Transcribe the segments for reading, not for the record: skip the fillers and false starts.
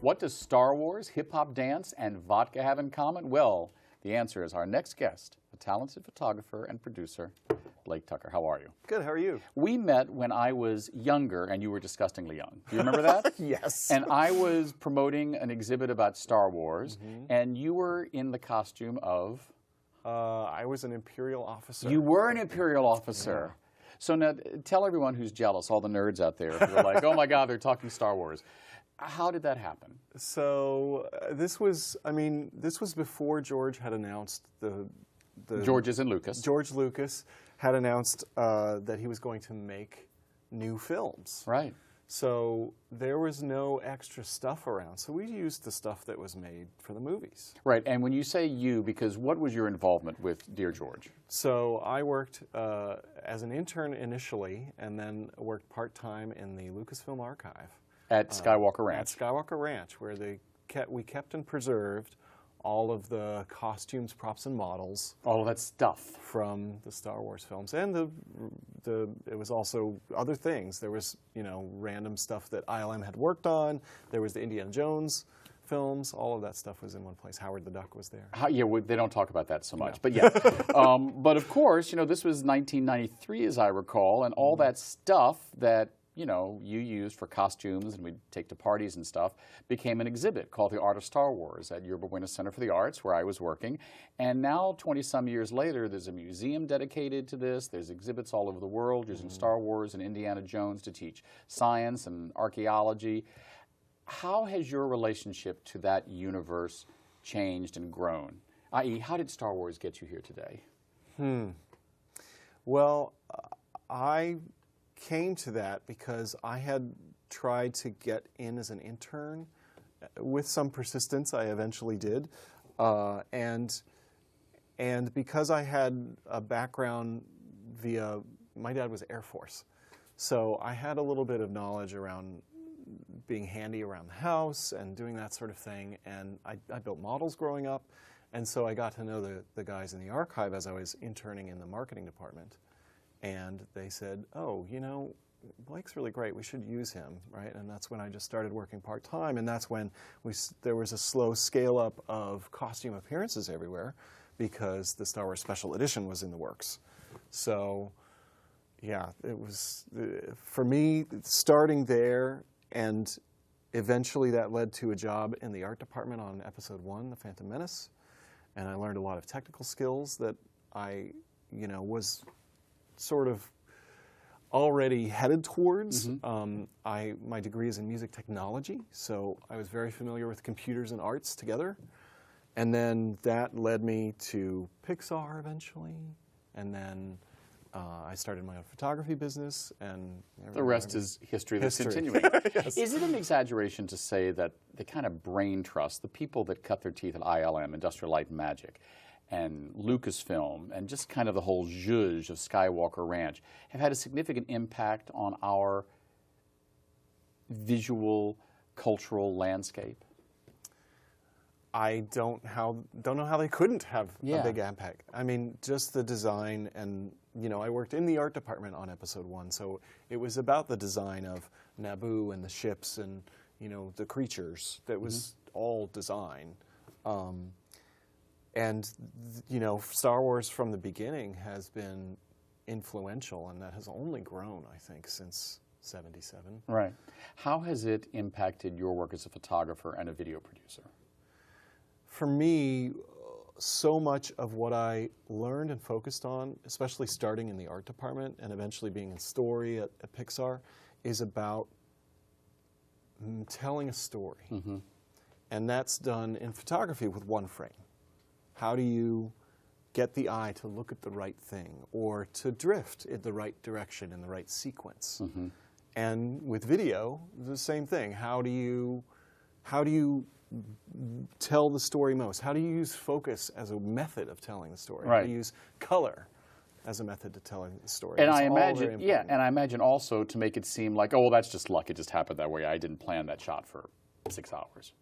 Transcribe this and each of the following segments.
What does Star Wars, hip-hop dance, and vodka have in common? Well, the answer is our next guest, a talented photographer and producer, Blake Tucker. How are you? Good, how are you? We met when I was younger and you were disgustingly young. Do you remember that? Yes. And I was promoting an exhibit about Star Wars, and you were in the costume of? I was an Imperial officer. You were an Imperial officer. Yeah. So now tell everyone who's jealous, all the nerds out there, who are like, oh my God, they're talking Star Wars. How did that happen? So this was before George had announced George is in Lucas. George Lucas had announced that he was going to make new films. Right. So there was no extra stuff around. So we used the stuff that was made for the movies. Right. And when you say you, because what was your involvement with Dear George? So I worked as an intern initially, and then worked part-time in the Lucasfilm archive. At Skywalker Ranch. At Skywalker Ranch, where we kept and preserved all of the costumes, props, and models. All of that stuff. From the Star Wars films. And it was also other things. There was, random stuff that ILM had worked on. There was the Indiana Jones films. All of that stuff was in one place. Howard the Duck was there. They don't talk about that so much. No. But yeah. But of course, this was 1993, as I recall, and all that stuff that you used for costumes and we'd take to parties and stuff, became an exhibit called The Art of Star Wars at Yerba Buena Center for the Arts, where I was working. And now, 20-some years later, there's a museum dedicated to this. There's exhibits all over the world using Star Wars and Indiana Jones to teach science and archaeology. How has your relationship to that universe changed and grown? I.e., how did Star Wars get you here today? Well, I came to that because I had tried to get in as an intern. With some persistence, I eventually did. And because I had a background my dad was Air Force. So I had a little bit of knowledge around being handy around the house and doing that sort of thing. And I built models growing up. And so I got to know the guys in the archive as I was interning in the marketing department. And they said, oh, Blake's really great. We should use him, right? And that's when I just started working part-time. And that's when there was a slow scale-up of costume appearances everywhere because the Star Wars Special Edition was in the works. So, yeah, it was, for me, starting there, and eventually that led to a job in the art department on Episode 1, The Phantom Menace. And I learned a lot of technical skills that I, was sort of already headed towards. My degree is in music technology, so I was very familiar with computers and arts together. And then that led me to Pixar eventually, and then I started my own photography business, and the rest is history that's continuing. Yes. Is it an exaggeration to say that the kind of brain trust, the people that cut their teeth at ILM, Industrial Light and Magic, and Lucasfilm, and just kind of the whole zhuzh of Skywalker Ranch have had a significant impact on our visual, cultural landscape? I don't know how they couldn't have a big impact. I mean, just the design, and I worked in the art department on Episode 1, so it was about the design of Naboo and the ships and the creatures. That was all design. And, Star Wars from the beginning has been influential, and that has only grown, I think, since '77. Right. How has it impacted your work as a photographer and a video producer? For me, so much of what I learned and focused on, especially starting in the art department and eventually being in story at Pixar, is about telling a story. And that's done in photography with one frame. How do you get the eye to look at the right thing or to drift in the right direction in the right sequence? And with video, the same thing. How do you tell the story most? How do you use focus as a method of telling the story? Right. How do you use color as a method to telling the story? And I imagine also to make it seem like, oh, well, that's just luck. It just happened that way. I didn't plan that shot for 6 hours.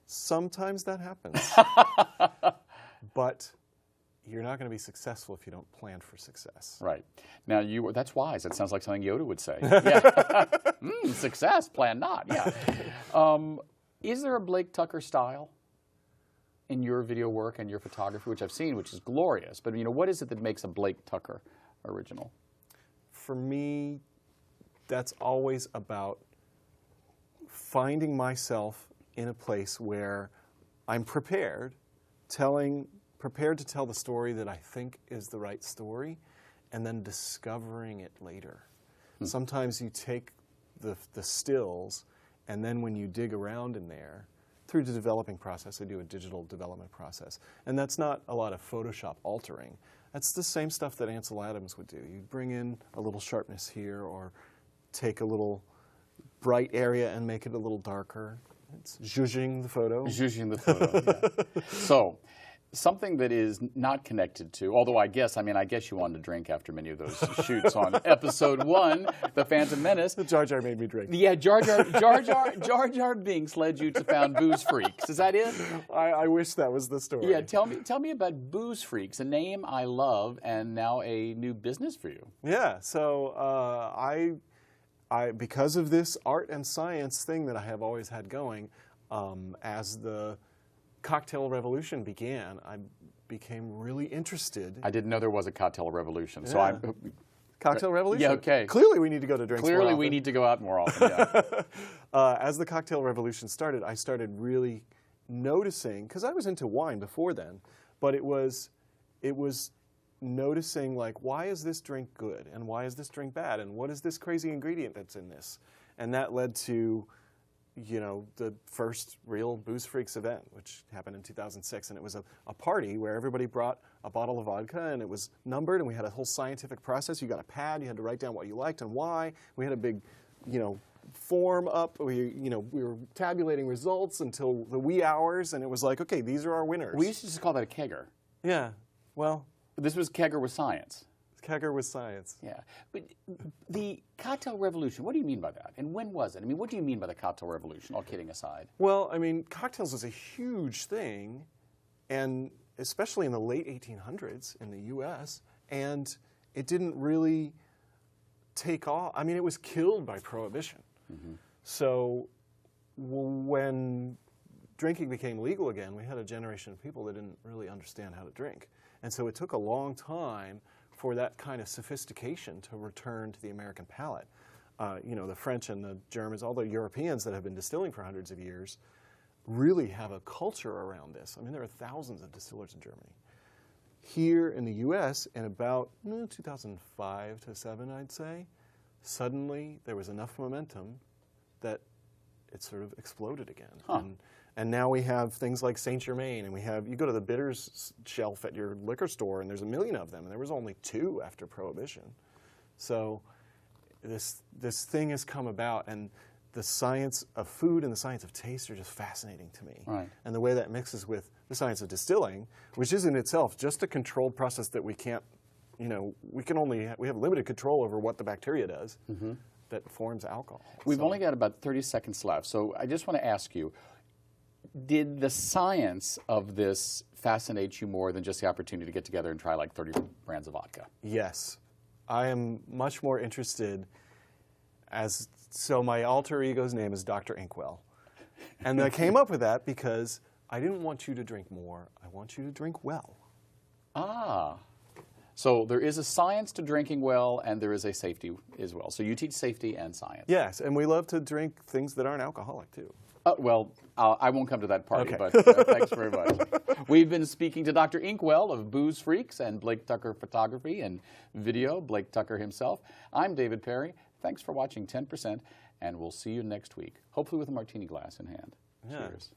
Sometimes that happens. But you're not going to be successful if you don't plan for success. Right. Now, that's wise. That sounds like something Yoda would say. Yeah. Success, plan not. Yeah. Is there a Blake Tucker style in your video work and your photography, which I've seen, which is glorious? But, you know, what is it that makes a Blake Tucker original? For me, that's always about finding myself in a place where I'm prepared to tell the story that I think is the right story, and then discovering it later. Sometimes you take the stills, and then when you dig around in there, through the developing process, I do a digital development process. And that's not a lot of Photoshop altering. That's the same stuff that Ansel Adams would do. You'd bring in a little sharpness here, or take a little bright area and make it a little darker. It's zhuzhing the photo. Zhuzhing the photo, yeah. So, something that is not connected to, although I guess you wanted to drink after many of those shoots on episode 1, The Phantom Menace. The Jar Jar made me drink. Yeah, Jar Jar Binks led you to found Boozephreaks. Is that it? I wish that was the story. Yeah, tell me about Boozephreaks, a name I love and now a new business for you. Yeah, so I because of this art and science thing that I have always had going, as the cocktail revolution began, I became really interested. I didn't know there was a cocktail revolution, Yeah. so Cocktail revolution? Yeah, okay. Clearly we need to go to drinks more Clearly often. we need to go out more often, yeah. As the cocktail revolution started, I started really noticing, because I was into wine before then, but it was noticing, like, why is this drink good and why is this drink bad and what is this crazy ingredient that's in this? And that led to, you know, the first real Boozephreaks event, which happened in 2006. And it was a party where everybody brought a bottle of vodka, and it was numbered, and we had a whole scientific process. You got a pad, you had to write down what you liked and why. We had a big, you know, form up. We were tabulating results until the wee hours, and it was like, okay, these are our winners. We used to just call that a kegger. Yeah, well. This was kegger with science. Kegger with science. Yeah. But the cocktail revolution, what do you mean by that? And when was it? I mean, what do you mean by the cocktail revolution, all kidding aside? Well, I mean, cocktails was a huge thing, and especially in the late 1800s in the U.S., and it didn't really take off. I mean, it was killed by Prohibition. Mm-hmm. So when drinking became legal again, we had a generation of people that didn't really understand how to drink. And so it took a long time for that kind of sophistication to return to the American palate. You know, the French and the Germans, all the Europeans that have been distilling for hundreds of years, really have a culture around this. I mean, there are thousands of distillers in Germany. Here in the U.S., in about 2005 to 7, I'd say, suddenly there was enough momentum that it sort of exploded again. Huh. And now we have things like Saint Germain, and you go to the bitters shelf at your liquor store, and there's 1 million of them, and there was only 2 after Prohibition. So this thing has come about, and the science of food and the science of taste are just fascinating to me. Right. And the way that mixes with the science of distilling, which is in itself just a controlled process that we can't, you know, we have limited control over what the bacteria does that forms alcohol. We've only got about 30 seconds left, so I just want to ask you, did the science of this fascinate you more than just the opportunity to get together and try like 30 brands of vodka? Yes. I am much more interested so my alter ego's name is Dr. Inkwell. And I came up with that because I didn't want you to drink more. I want you to drink well. Ah. So there is a science to drinking well, and there is a safety as well. So you teach safety and science. Yes, and we love to drink things that aren't alcoholic, too. Well, I won't come to that party, Okay. but thanks very much. We've been speaking to Dr. Inkwell of Boozephreaks and Blake Tucker Photography and Video, Blake Tucker himself. I'm David Perry. Thanks for watching 10%, and we'll see you next week, hopefully with a martini glass in hand. Yeah. Cheers.